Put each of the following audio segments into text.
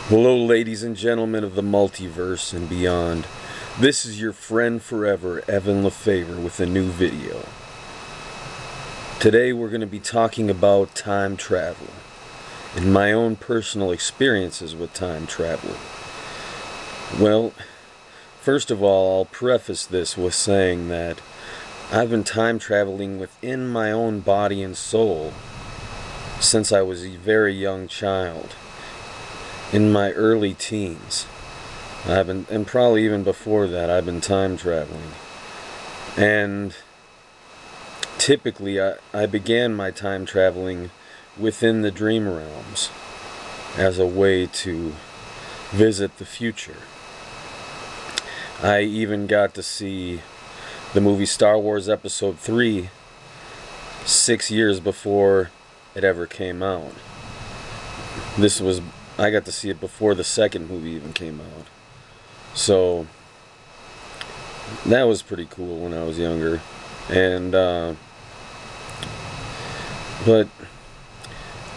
Hello, ladies and gentlemen of the multiverse and beyond. This is your friend forever, Evan Lefavor, with a new video. Today we're going to be talking about time travel and my own personal experiences with time travel. Well, first of all, I'll preface this with saying that I've been time traveling within my own body and soul since I was a very young child. In my early teens, and probably even before that, I've been time traveling. And typically, I began my time traveling within the dream realms as a way to visit the future. I even got to see the movie Star Wars Episode 3 6 years before it ever came out. I got to see it before the second movie even came out. So that was pretty cool when I was younger. And but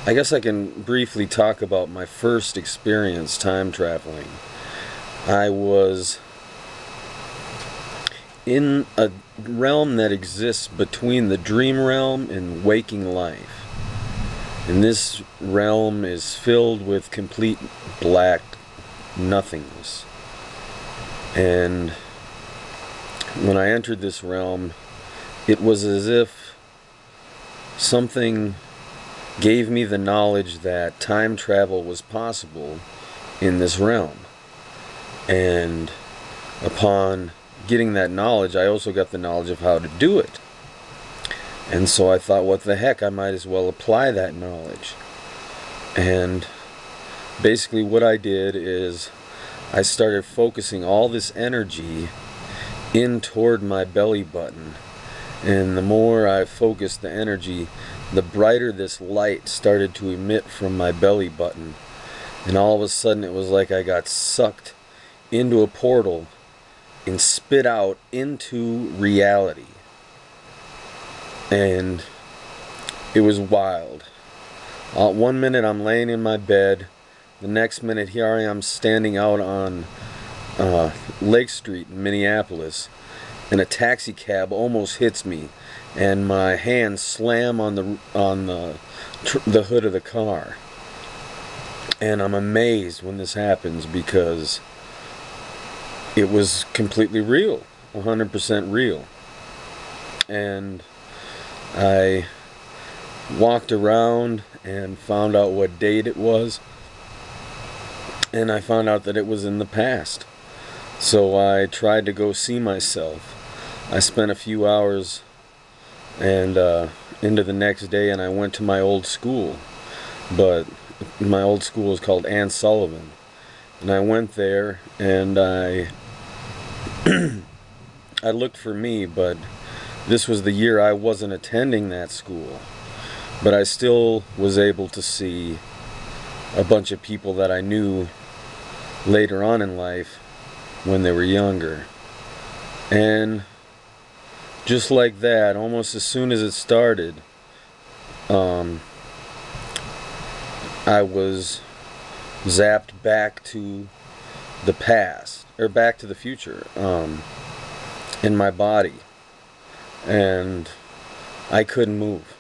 I guess I can briefly talk about my first experience time traveling. I was in a realm that exists between the dream realm and waking life. And this realm is filled with complete black nothingness. And when I entered this realm, it was as if something gave me the knowledge that time travel was possible in this realm. And upon getting that knowledge, I also got the knowledge of how to do it. And so I thought, what the heck, I might as well apply that knowledge. And basically what I did is I started focusing all this energy in toward my belly button. And the more I focused the energy, the brighter this light started to emit from my belly button. And all of a sudden it was like I got sucked into a portal and spit out into reality. And it was wild. 1 minute I'm laying in my bed. The next minute here I am standing out on Lake Street in Minneapolis. And a taxi cab almost hits me. And my hands slam on the hood of the car. And I'm amazed when this happens because it was completely real. 100% real. And I walked around and found out what date it was, and I found out that it was in the past. So I tried to go see myself. I spent a few hours and into the next day, and I went to my old school. But my old school is called Ann Sullivan, and I went there and I I looked for me, but this was the year I wasn't attending that school, but I still was able to see a bunch of people that I knew later on in life when they were younger. And just like that, almost as soon as it started, I was zapped back to the past, or back to the future, in my body. And I couldn't move.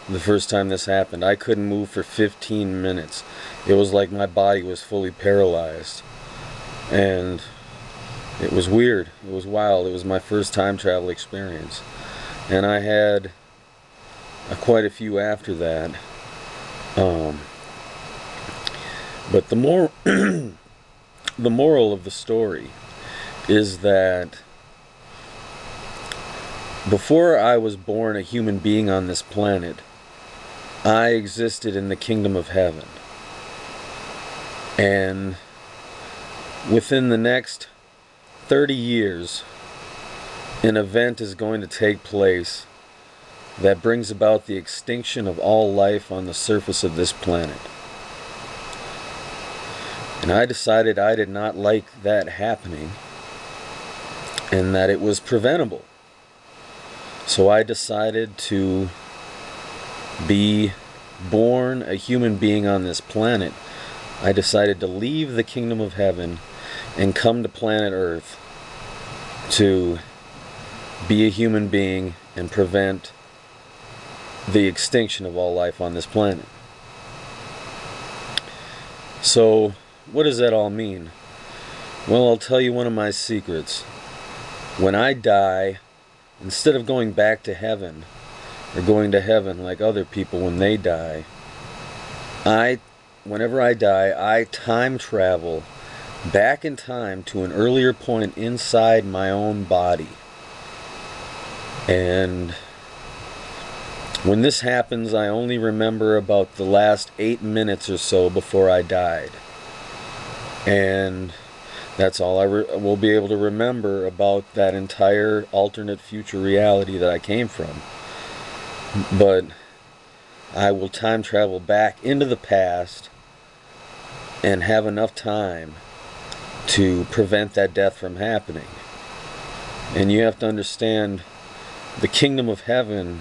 The first time this happened, I couldn't move for 15 minutes. It was like my body was fully paralyzed. And it was weird. It was wild. It was my first time travel experience. And I had quite a few after that. But the moral of the story is that before I was born a human being on this planet, I existed in the kingdom of heaven. And within the next 30 years, an event is going to take place that brings about the extinction of all life on the surface of this planet. And I decided I did not like that happening, and that it was preventable. So I decided to be born a human being on this planet I decided to leave the kingdom of heaven and come to planet Earth to be a human being and prevent the extinction of all life on this planet. So, what does that all mean? Well, I'll tell you one of my secrets. When I die, instead of going back to heaven, or going to heaven like other people when they die, whenever I die, I time travel back in time to an earlier point inside my own body. And when this happens, I only remember about the last 8 minutes or so before I died. And that's all I will be able to remember about that entire alternate future reality that I came from. But I will time travel back into the past and have enough time to prevent that death from happening. And you have to understand, the kingdom of heaven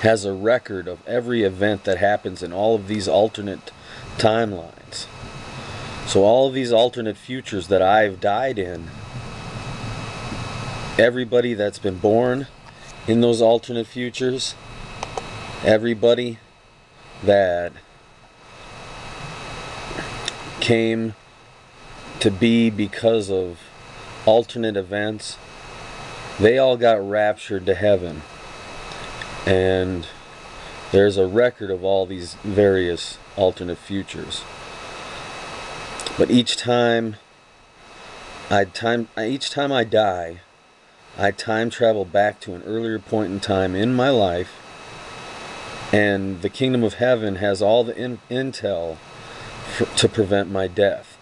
has a record of every event that happens in all of these alternate timelines. So all of these alternate futures that I've died in, everybody that's been born in those alternate futures, everybody that came to be because of alternate events, they all got raptured to heaven. And there's a record of all these various alternate futures. But each time I die, I time travel back to an earlier point in time in my life, and the kingdom of heaven has all the intel to prevent my death.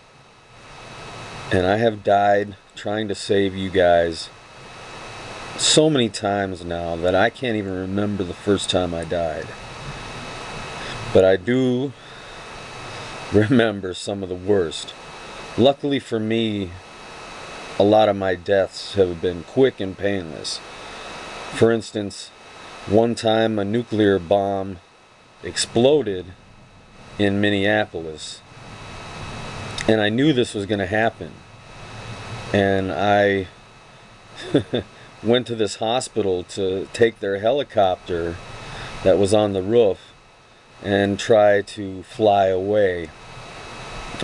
And I have died trying to save you guys so many times now that I can't even remember the first time I died. But I do remember some of the worst. Luckily for me, a lot of my deaths have been quick and painless. For instance, one time a nuclear bomb exploded in Minneapolis, and I knew this was going to happen. And I went to this hospital to take their helicopter that was on the roof and try to fly away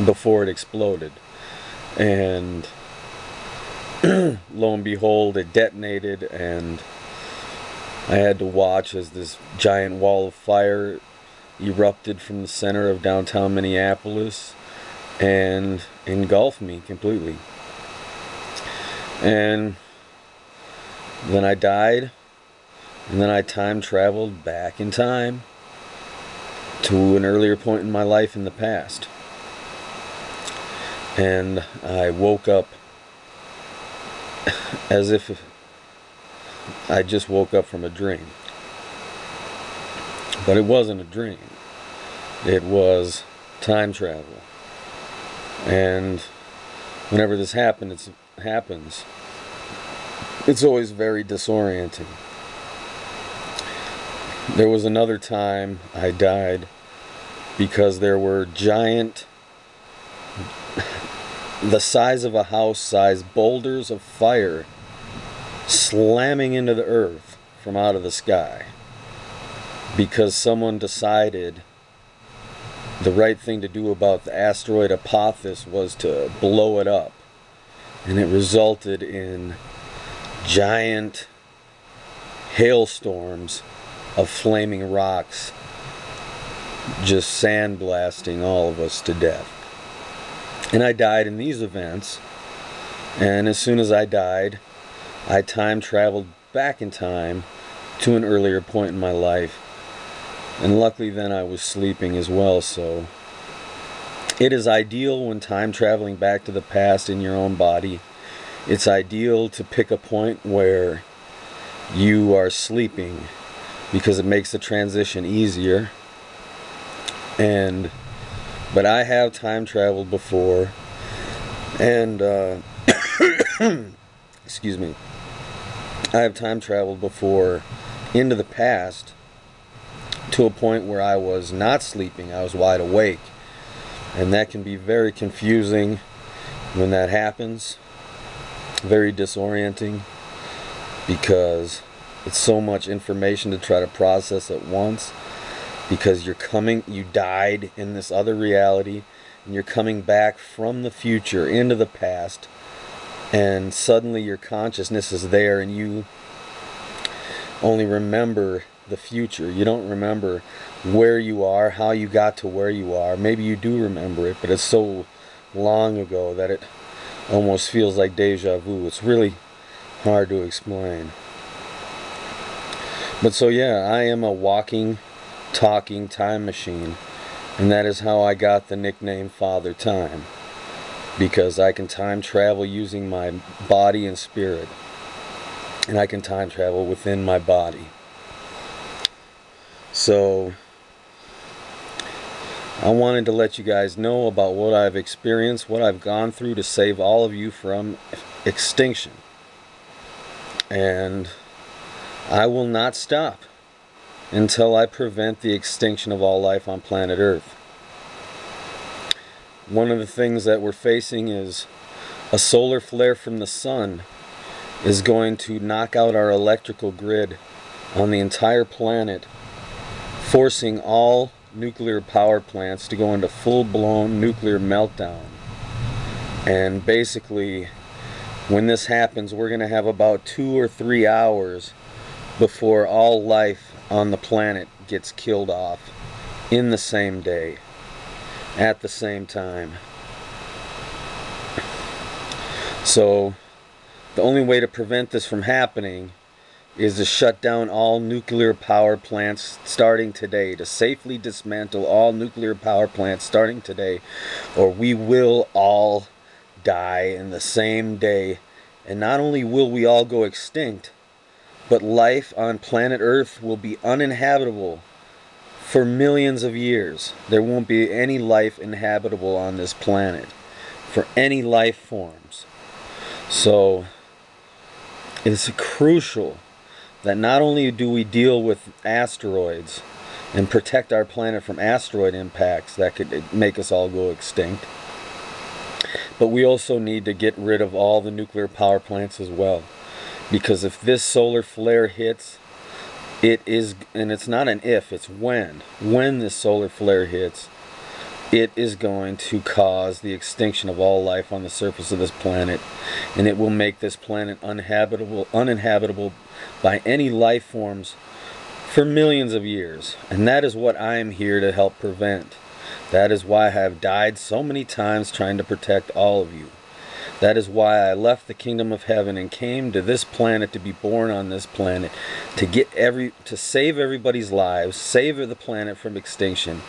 before it exploded. And lo and behold, it detonated, and I had to watch as this giant wall of fire erupted from the center of downtown Minneapolis and engulfed me completely. And then I died, and then I time traveled back in time to an earlier point in my life in the past. And I woke up as if I just woke up from a dream. But it wasn't a dream. It was time travel. And whenever this happens, it's always very disorienting. There was another time I died because there were giant, the size of a house size boulders of fire slamming into the earth from out of the sky because someone decided the right thing to do about the asteroid Apophis was to blow it up, and it resulted in giant hailstorms of flaming rocks just sandblasting all of us to death. And I died in these events, and as soon as I died, I time traveled back in time to an earlier point in my life. And luckily then I was sleeping as well, so it is ideal when time traveling back to the past in your own body. It's ideal to pick a point where you are sleeping because it makes the transition easier. But I have time traveled before, and excuse me, I have time traveled before into the past to a point where I was not sleeping, I was wide awake, And that can be very confusing when that happens, very disorienting, because it's so much information to try to process at once, because you died in this other reality, and you're coming back from the future into the past, and suddenly your consciousness is there and you only remember the future. You don't remember where you are, how you got to where you are. Maybe you do remember it, but it's so long ago that it almost feels like deja vu. It's really hard to explain. But so yeah, I am a walking, talking time machine, and that is how I got the nickname Father Time, because I can time travel using my body and spirit, and I can time travel within my body. So I wanted to let you guys know about what I've experienced, what I've gone through to save all of you from extinction. And I will not stop until I prevent the extinction of all life on planet Earth. One of the things that we're facing is a solar flare from the sun is going to knock out our electrical grid on the entire planet, forcing all nuclear power plants to go into full-blown nuclear meltdown. And basically, when this happens, we're going to have about 2 or 3 hours before all life on the planet gets killed off in the same day, at the same time. So the only way to prevent this from happening is to shut down all nuclear power plants starting today, to safely dismantle all nuclear power plants starting today, or we will all die in the same day. And not only will we all go extinct, but life on planet Earth will be uninhabitable for millions of years. There won't be any life inhabitable on this planet for any life forms. So it's crucial that not only do we deal with asteroids and protect our planet from asteroid impacts that could make us all go extinct, but we also need to get rid of all the nuclear power plants as well. Because if this solar flare hits, it is, and it's not an if, it's when this solar flare hits, it is going to cause the extinction of all life on the surface of this planet, and it will make this planet uninhabitable by any life forms for millions of years. And that is what I am here to help prevent. That is why I have died so many times trying to protect all of you. That is why I left the kingdom of heaven and came to this planet, to be born on this planet, to save everybody's lives, save the planet from extinction,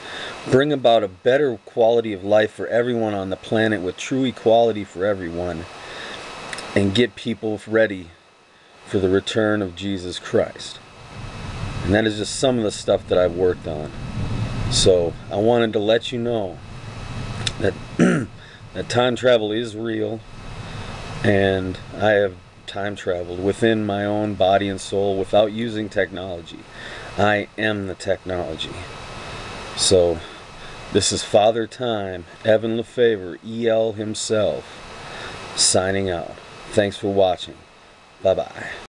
bring about a better quality of life for everyone on the planet with true equality for everyone, and get people ready for the return of Jesus Christ. And that is just some of the stuff that I've worked on. So I wanted to let you know that that time travel is real, and I have time traveled within my own body and soul without using technology. I am the technology. So this is Father Time, Evan Lefavor, EL himself, signing out. Thanks for watching. Bye-bye.